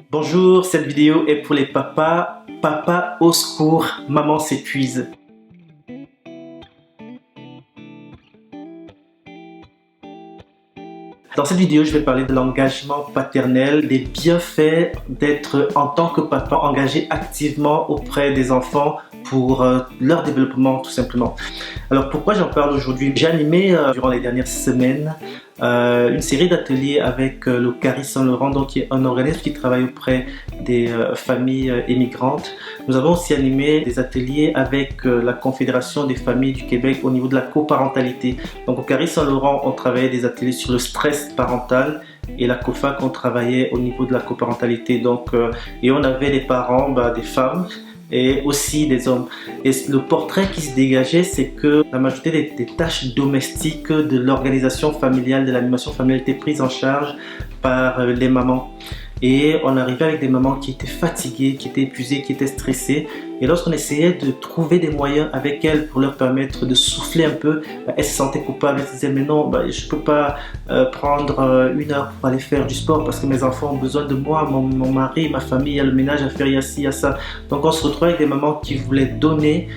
Bonjour, cette vidéo est pour les papas. Papa au secours, maman s'épuise. Dans cette vidéo, je vais parler de l'engagement paternel, des bienfaits d'être en tant que papa engagé activement auprès des enfants pour leur développement tout simplement. Alors pourquoi j'en parle aujourd'hui? J'ai animé durant les dernières semaines une série d'ateliers avec le CARI Saint-Laurent, donc qui est un organisme qui travaille auprès des familles immigrantes. Nous avons aussi animé des ateliers avec la Confédération des familles du Québec au niveau de la coparentalité. Donc au CARI Saint-Laurent, on travaillait des ateliers sur le stress parental et la COFAC, on travaillait au niveau de la coparentalité. Donc, et on avait des parents, des femmes et aussi des hommes. Et le portrait qui se dégageait, c'est que la majorité des tâches domestiques de l'organisation familiale, de l'animation familiale étaient prises en charge par les mamans. Et on arrivait avec des mamans qui étaient fatiguées, qui étaient épuisées, qui étaient stressées. Et lorsqu'on essayait de trouver des moyens avec elles pour leur permettre de souffler un peu, elles se sentaient coupables. Elles se disaient mais non, je ne peux pas prendre une heure pour aller faire du sport parce que mes enfants ont besoin de moi, mon mari, ma famille, il y a le ménage à faire, il y a ci, il y a ça. Donc on se retrouvait avec des mamans qui voulaient donner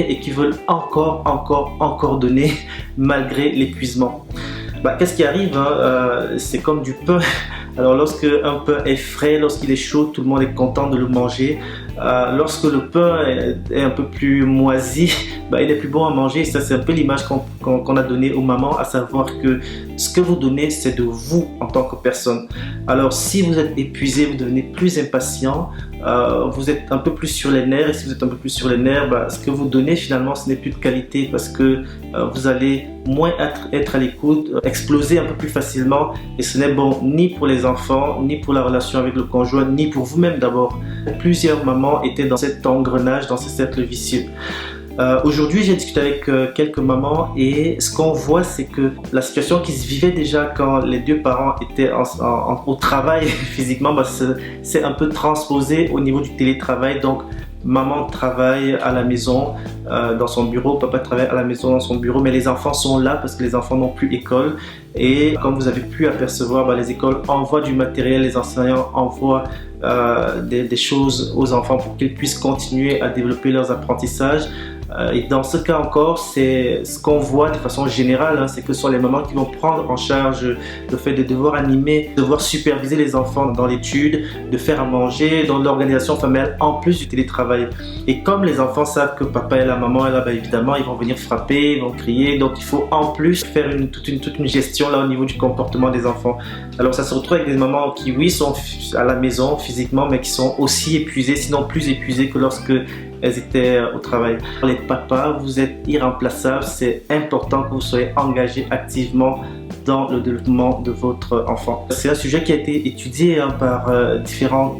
et qui veulent encore donner malgré l'épuisement. Qu'est-ce qui arrive c'est comme du pain. Alors lorsque un pain est frais, lorsqu'il est chaud, tout le monde est content de le manger. Lorsque le pain est un peu plus moisi, il est plus bon à manger. Ça, c'est un peu l'image qu'on a donnée aux mamans, à savoir que ce que vous donnez, c'est de vous en tant que personne. Alors si vous êtes épuisé, vous devenez plus impatient, vous êtes un peu plus sur les nerfs. Et si vous êtes un peu plus sur les nerfs, ce que vous donnez finalement, ce n'est plus de qualité parce que vous allez moins être à l'écoute, exploser un peu plus facilement. Et ce n'est bon ni pour les enfants, ni pour la relation avec le conjoint, ni pour vous-même d'abord. Plusieurs mamans étaient dans cet engrenage, dans ce cercle vicieux. Aujourd'hui, j'ai discuté avec quelques mamans et ce qu'on voit, c'est que la situation qui se vivait déjà quand les deux parents étaient au travail physiquement, c'est un peu transposé au niveau du télétravail. Donc, maman travaille à la maison dans son bureau, papa travaille à la maison dans son bureau, mais les enfants sont là parce que les enfants n'ont plus école. Et comme vous avez pu apercevoir, les écoles envoient du matériel, les enseignants envoient des choses aux enfants pour qu'ils puissent continuer à développer leurs apprentissages. Et dans ce cas encore, c'est ce qu'on voit de façon générale, c'est que ce sont les mamans qui vont prendre en charge le fait de devoir animer, de devoir superviser les enfants dans l'étude, de faire à manger, dans l'organisation familiale en plus du télétravail. Et comme les enfants savent que papa et la maman est là, évidemment, ils vont venir frapper, ils vont crier. Donc il faut en plus faire toute une gestion là au niveau du comportement des enfants. Alors ça se retrouve avec des mamans qui, oui, sont à la maison physiquement, mais qui sont aussi épuisées, sinon plus épuisées que lorsque elles étaient au travail. Les papas, vous êtes irremplaçables. C'est important que vous soyez engagés activement dans le développement de votre enfant. C'est un sujet qui a été étudié par différents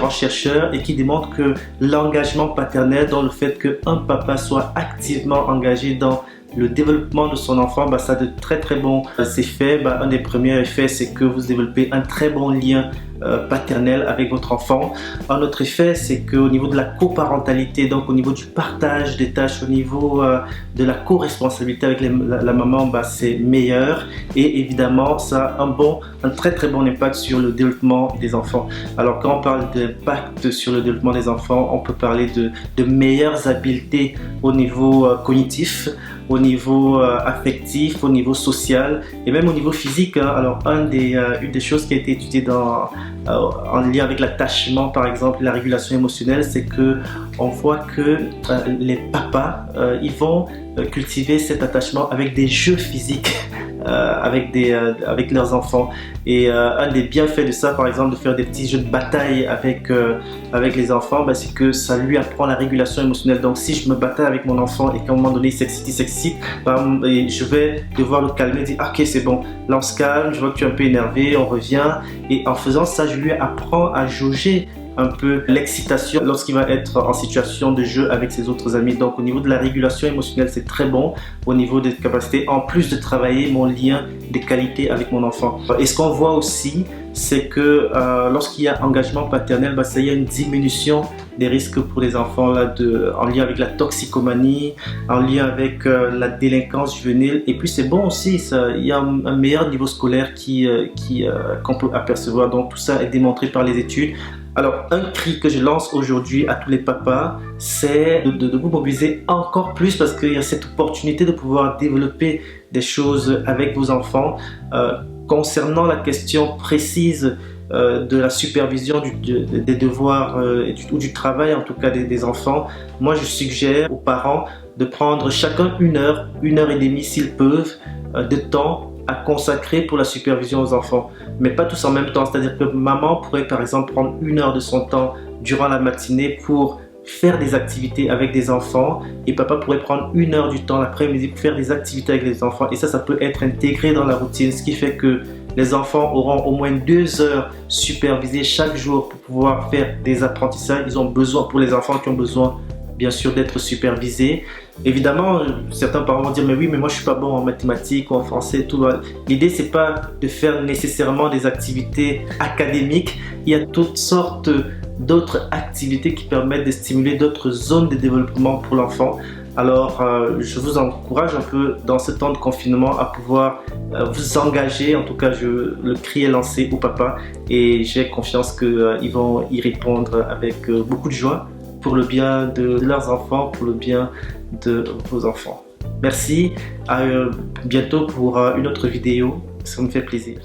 chercheurs et qui démontre que l'engagement paternel, dans le fait qu'un papa soit activement engagé dans le développement de son enfant, ça a de très bons effets. Un des premiers effets, c'est que vous développez un très bon lien paternel avec votre enfant. Un autre effet, c'est qu'au niveau de la coparentalité, donc au niveau du partage des tâches, au niveau de la co-responsabilité avec la maman, c'est meilleur. Et évidemment, ça a un très bon impact sur le développement des enfants. Alors quand on parle d'impact sur le développement des enfants, on peut parler de meilleures habiletés au niveau cognitif, au niveau affectif, au niveau social et même au niveau physique. Alors une des choses qui a été étudiée en lien avec l'attachement, par exemple, la régulation émotionnelle, c'est que on voit que les papas, ils vont cultiver cet attachement avec des jeux physiques avec leurs enfants. Et un des bienfaits de ça, par exemple, de faire des petits jeux de bataille avec les enfants, c'est que ça lui apprend la régulation émotionnelle. Donc si je me bataille avec mon enfant et qu'à un moment donné il s'excite, je vais devoir le calmer et dire ok, c'est bon, là on se calme, je vois que tu es un peu énervé, on revient. Et en faisant ça, je lui apprends à jauger un peu l'excitation lorsqu'il va être en situation de jeu avec ses autres amis. Donc au niveau de la régulation émotionnelle, c'est très bon. Au niveau des capacités, en plus de travailler mon lien de qualité avec mon enfant. Et ce qu'on voit aussi, c'est que lorsqu'il y a engagement paternel, ça y a une diminution des risques pour les enfants là, en lien avec la toxicomanie, en lien avec la délinquance juvénile. Et puis c'est bon aussi, il y a un meilleur niveau scolaire qu'on peut apercevoir. Donc tout ça est démontré par les études. Alors, un cri que je lance aujourd'hui à tous les papas, c'est de vous mobiliser encore plus parce qu'il y a cette opportunité de pouvoir développer des choses avec vos enfants. Concernant la question précise de la supervision des devoirs ou du travail en tout cas des enfants, moi je suggère aux parents de prendre chacun 1 heure, 1h30 s'ils peuvent, de temps à consacrer pour la supervision aux enfants, mais pas tous en même temps. C'est-à-dire que maman pourrait par exemple prendre 1 heure de son temps durant la matinée pour faire des activités avec des enfants et papa pourrait prendre 1 heure du temps l'après-midi pour faire des activités avec les enfants, et ça peut être intégré dans la routine, ce qui fait que les enfants auront au moins 2 heures supervisées chaque jour pour pouvoir faire des apprentissages. Ils ont besoin, pour les enfants qui ont besoin bien sûr d'être supervisés. Évidemment, certains parents vont dire mais oui, mais moi je suis pas bon en mathématiques ou en français, tout. L'idée c'est pas de faire nécessairement des activités académiques. Il y a toutes sortes d'autres activités qui permettent de stimuler d'autres zones de développement pour l'enfant. Alors je vous encourage un peu dans ce temps de confinement à pouvoir vous engager. En tout cas, le cri est lancé au papa et j'ai confiance qu'ils vont y répondre avec beaucoup de joie, pour le bien de leurs enfants, pour le bien de vos enfants. Merci, à bientôt pour une autre vidéo, ça me fait plaisir.